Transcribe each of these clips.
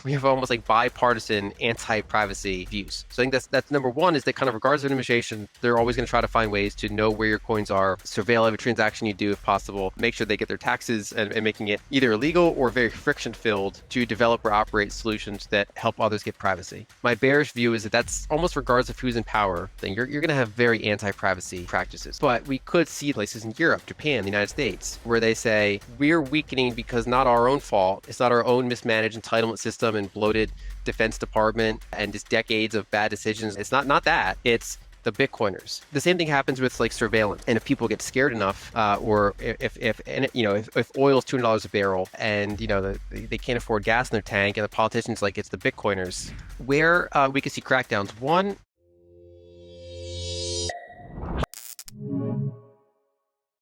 we have almost like bipartisan anti-privacy views. So I think that's number one, is that kind of regardless of administration, they're always going to try to find ways to know where your coins are, surveil every transaction you do if possible, make sure they get their taxes, and making it either illegal or very friction filled to develop or operate solutions that help others get privacy. My bearish view is that that's almost regardless of who's in power, then you're going to have very anti-privacy practices. But we could see places in Europe, Japan, the United States, where they say we're weakening because not our own fault. It's not our own mismanaged entitlement system and bloated Defense Department and just decades of bad decisions. It's not that. It's the Bitcoiners. The same thing happens with like surveillance. And if people get scared enough, or if oil's $200 a barrel, and they can't afford gas in their tank, and the politicians like it's the Bitcoiners, where we could see crackdowns. One.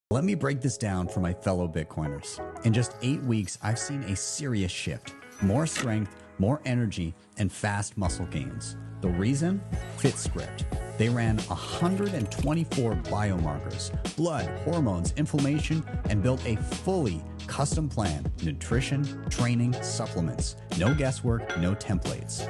Let me break this down for my fellow Bitcoiners. In just 8 weeks, I've seen a serious shift. More strength, more energy, and fast muscle gains. The reason? FITSCRIPT. They ran 124 biomarkers, blood, hormones, inflammation, and built a fully custom plan: nutrition, training, supplements. No guesswork, no templates.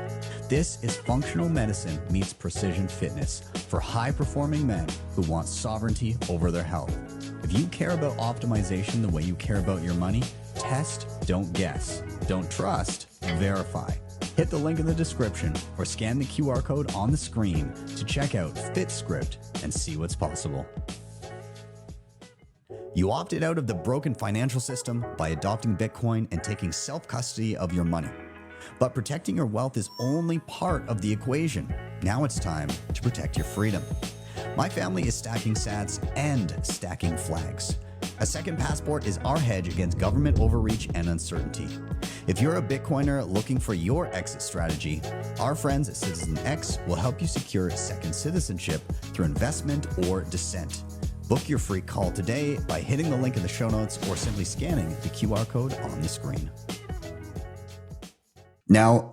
This is functional medicine meets precision fitness for high-performing men who want sovereignty over their health. If you care about optimization the way you care about your money, test, don't guess. Don't trust, verify. Hit the link in the description or scan the QR code on the screen to check out FITSCRIPT and see what's possible. You opted out of the broken financial system by adopting Bitcoin and taking self-custody of your money. But protecting your wealth is only part of the equation. Now it's time to protect your freedom. My family is stacking sats and stacking flags. A second passport is our hedge against government overreach and uncertainty. If you're a Bitcoiner looking for your exit strategy, our friends at Citizen X will help you secure second citizenship through investment or descent. Book your free call today by hitting the link in the show notes or simply scanning the QR code on the screen. Now,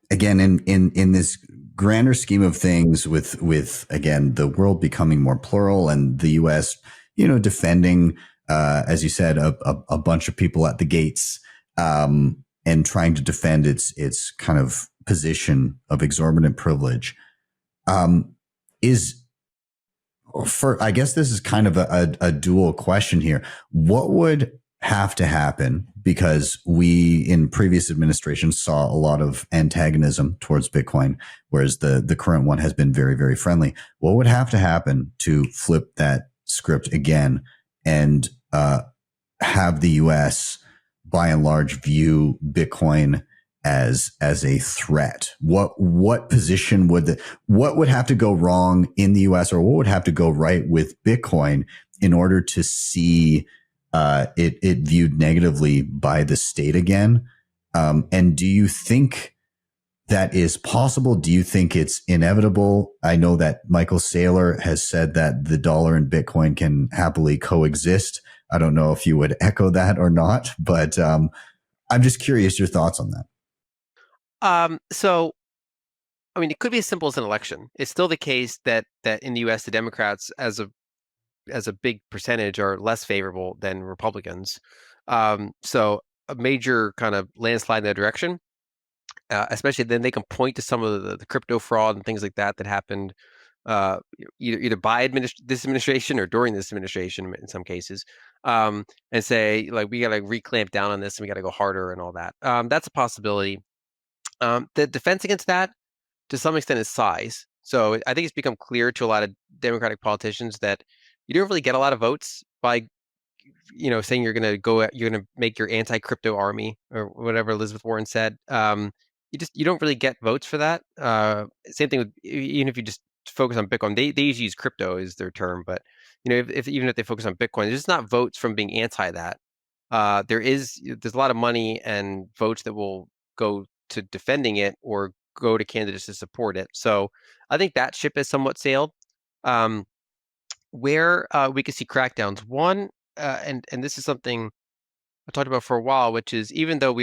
again, in this grander scheme of things, with again the world becoming more plural and the U.S. defending, as you said, a bunch of people at the gates, and trying to defend its kind of position of exorbitant privilege, I guess this is kind of a dual question here. What would have to happen, because we in previous administrations saw a lot of antagonism towards Bitcoin, whereas the current one has been very, very friendly. What would have to happen to flip that script again and have the U.S. by and large view Bitcoin as a threat? What position what would have to go wrong in the U.S., or what would have to go right with Bitcoin in order to see it viewed negatively by the state again? And do you think that is possible? Do you think it's inevitable? I know that Michael Saylor has said that the dollar and Bitcoin can happily coexist. I don't know if you would echo that or not, but I'm just curious your thoughts on that. So, I mean, it could be as simple as an election. It's still the case that in the U.S., the Democrats, as a big percentage, are less favorable than Republicans. So a major kind of landslide in that direction, especially then they can point to some of the crypto fraud and things like that happened either by this administration or during this administration in some cases, and say, like, we got to reclamp down on this and we got to go harder and all that. That's a possibility. The defense against that, to some extent, is size. So I think it's become clear to a lot of Democratic politicians that you don't really get a lot of votes by, saying you're going to make your anti-crypto army, or whatever Elizabeth Warren said. You don't really get votes for that. Same thing with, even if you just focus on Bitcoin, they usually use crypto as their term, but even if they focus on Bitcoin, there's just not votes from being anti that. There's a lot of money and votes that will go to defending it or go to candidates to support it. So I think that ship has somewhat sailed. Where we could see crackdowns, one, and this is something I talked about for a while, which is, even though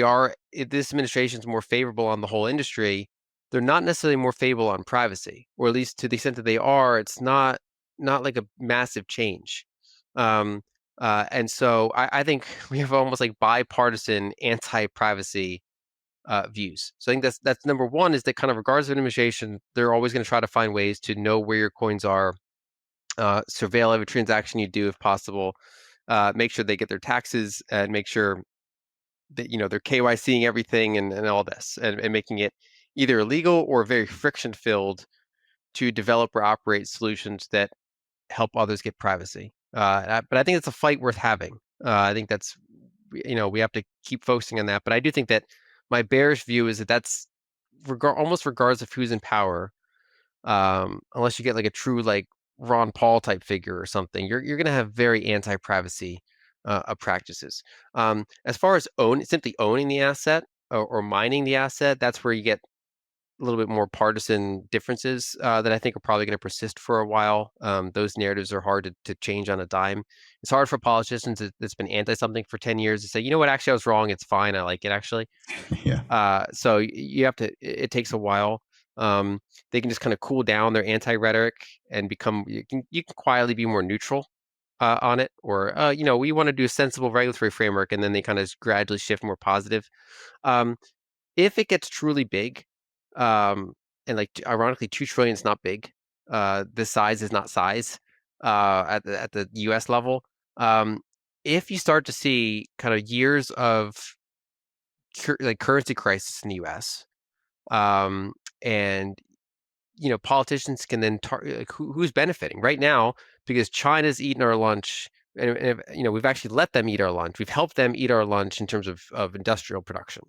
this administration is more favorable on the whole industry, they're not necessarily more favorable on privacy, or at least to the extent that they are, it's not like a massive change. And so I think we have almost like bipartisan anti-privacy views. So I think that's number one, is that kind of regardless of administration, they're always going to try to find ways to know where your coins are, surveil every transaction you do if possible, make sure they get their taxes, and make sure that they're KYCing everything, and all this, and making it either illegal or very friction filled to develop or operate solutions that help others get privacy. But I think it's a fight worth having. I think we have to keep focusing on that. But I do think that my bearish view is that that's almost regardless of who's in power, unless you get like a true like Ron Paul type figure or something, you're going to have very anti-privacy practices. As far as simply owning the asset, or mining the asset, that's where you get a little bit more partisan differences that I think are probably going to persist for a while. Those narratives are hard to change on a dime. It's hard for politicians that's been anti something for 10 years to say, you know what, actually I was wrong. It's fine. I like it actually. Yeah. So you have to. It takes a while. They can just kind of cool down their anti-rhetoric and become. You can quietly be more neutral on it, or we want to do a sensible regulatory framework, and then they kind of gradually shift more positive. Um, if it gets truly big, and like ironically, 2 trillion is not big. This size is not size at the U.S. level. Um, if you start to see kind of years of like currency crisis in the U.S., and politicians can then like who's benefiting right now, because China's eating our lunch, and we've actually let them eat our lunch. We've helped them eat our lunch in terms of industrial production.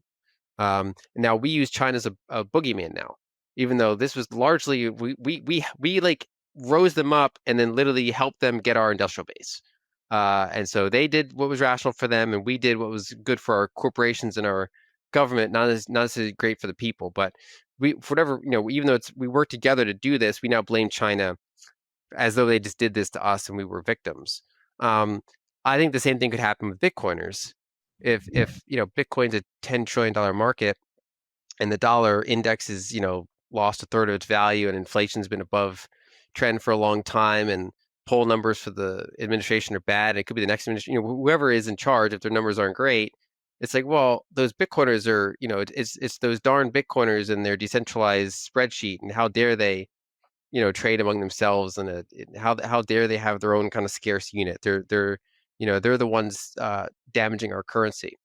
And now we use China as a boogeyman now, even though this was largely we like rose them up and then literally helped them get our industrial base. And so they did what was rational for them, and we did what was good for our corporations and our government, not as great for the people. But we, for whatever, even though we worked together to do this, we now blame China as though they just did this to us and we were victims. Um, I think the same thing could happen with Bitcoiners. If Bitcoin's a $10 trillion market, and the dollar index is lost a third of its value, and inflation's been above trend for a long time, and poll numbers for the administration are bad. It could be the next administration, whoever is in charge, if their numbers aren't great, it's like, well, those Bitcoiners are, it's those darn Bitcoiners and their decentralized spreadsheet, and how dare they trade among themselves, and how dare they have their own kind of scarce unit. They're the ones damaging our currency.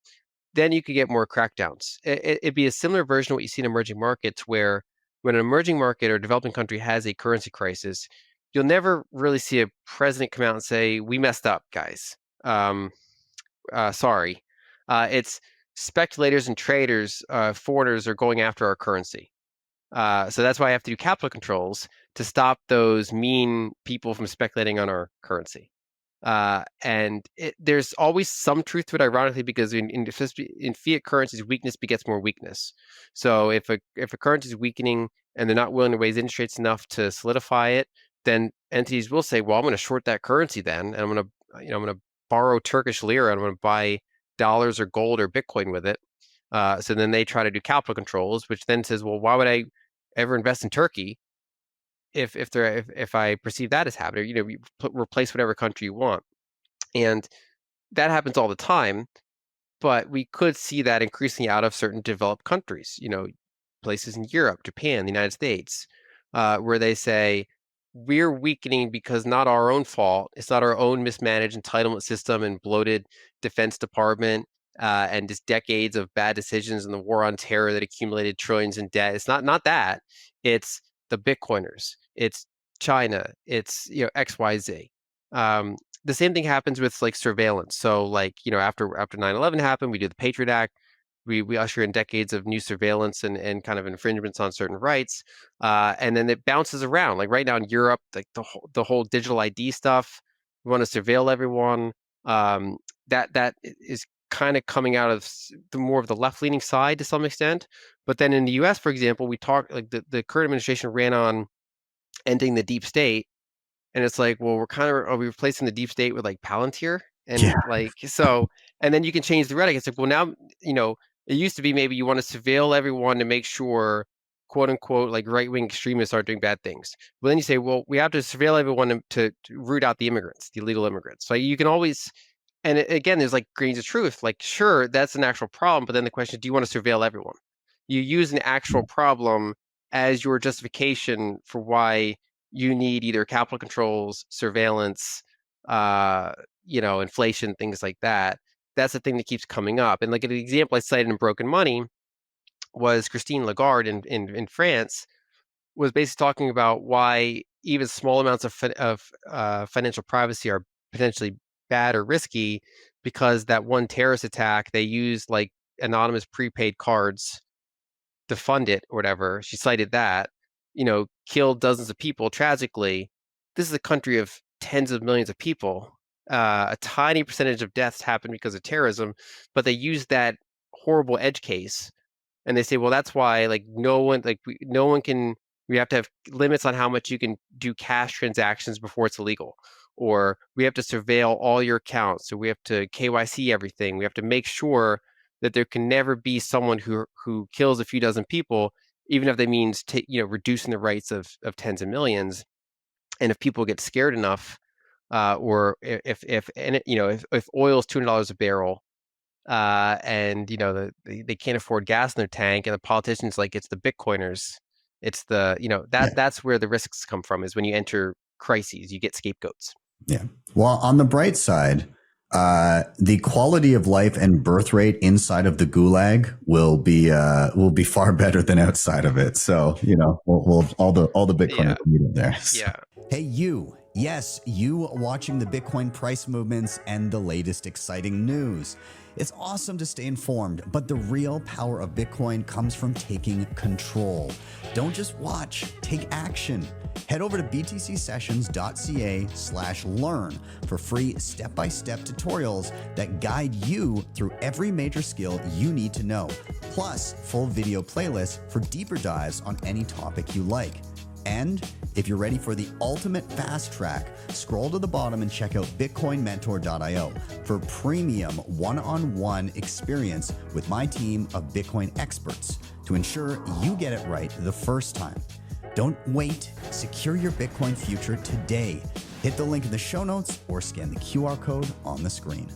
Then you could get more crackdowns. It'd be a similar version of what you see in emerging markets, where when an emerging market or developing country has a currency crisis, you'll never really see a president come out and say, "We messed up, guys. Sorry." It's speculators and traders, foreigners are going after our currency. So that's why I have to do capital controls to stop those mean people from speculating on our currency. And there's always some truth to it, ironically, because in fiat currencies, weakness begets more weakness. So if a currency is weakening and they're not willing to raise interest rates enough to solidify it, then entities will say, "Well, I'm going to short that currency then, and I'm going to borrow Turkish lira, and I'm going to buy dollars or gold or Bitcoin with it." So then they try to do capital controls, which then says, "Well, why would I ever invest in Turkey if I perceive that as happening?" You replace whatever country you want, and that happens all the time. But we could see that increasing out of certain developed countries, places in Europe, Japan, the United States, where they say, we're weakening because not our own fault. It's not our own mismanaged entitlement system and bloated Defense Department, and just decades of bad decisions and the war on terror that accumulated trillions in debt. It's not that. It's the Bitcoiners. It's China. It's XYZ. The same thing happens with like surveillance. So like after 9/11 happened, we do the Patriot Act. We usher in decades of new surveillance and kind of infringements on certain rights, and then it bounces around. Like right now in Europe, like the whole digital ID stuff, we want to surveil everyone. That is kind of coming out of the more of the left leaning side to some extent. But then in the U.S., for example, we talk like the current administration ran on ending the deep state, and it's like, well, are we replacing the deep state with like Palantir? Yeah. And like, so, and then you can change the rhetoric. It's like, well, now, it used to be maybe you want to surveil everyone to make sure, quote unquote, like right wing extremists aren't doing bad things. But then you say, well, we have to surveil everyone to root out the immigrants, the illegal immigrants. So you can always, and again, there's like grains of truth. Like, sure, that's an actual problem. But then the question is, do you want to surveil everyone? You use an actual problem as your justification for why you need either capital controls, surveillance, inflation, things like that. That's the thing that keeps coming up. And like an example I cited in Broken Money was Christine Lagarde in France was basically talking about why even small amounts of financial privacy are potentially bad or risky, because that one terrorist attack, they used like anonymous prepaid cards to fund it or whatever. She cited that, killed dozens of people tragically. This is a country of tens of millions of people. A tiny percentage of deaths happen because of terrorism, but they use that horrible edge case, and they say, well, that's why no one can. We have to have limits on how much you can do cash transactions before it's illegal, or we have to surveil all your accounts. So we have to KYC everything. We have to make sure that there can never be someone who kills a few dozen people, even if that means reducing the rights of tens of millions. And if people get scared enough, or if oil is $200 a barrel, and they can't afford gas in their tank, and the politicians like it's the Bitcoiners, it's the Yeah. that's where the risks come from, is when you enter crises, you get scapegoats. Yeah. Well, on the bright side, the quality of life and birth rate inside of the gulag will be far better than outside of it. So we'll all the Bitcoiners meet in there. Yeah. Hey, you. Yes, you watching the Bitcoin price movements and the latest exciting news. It's awesome to stay informed, but the real power of Bitcoin comes from taking control. Don't just watch, take action. Head over to btcsessions.ca/learn for free step-by-step tutorials that guide you through every major skill you need to know, plus full video playlists for deeper dives on any topic you like. And if you're ready for the ultimate fast track, scroll to the bottom and check out bitcoinmentor.io for premium one-on-one experience with my team of Bitcoin experts to ensure you get it right the first time. Don't wait. Secure your Bitcoin future today. Hit the link in the show notes or scan the QR code on the screen.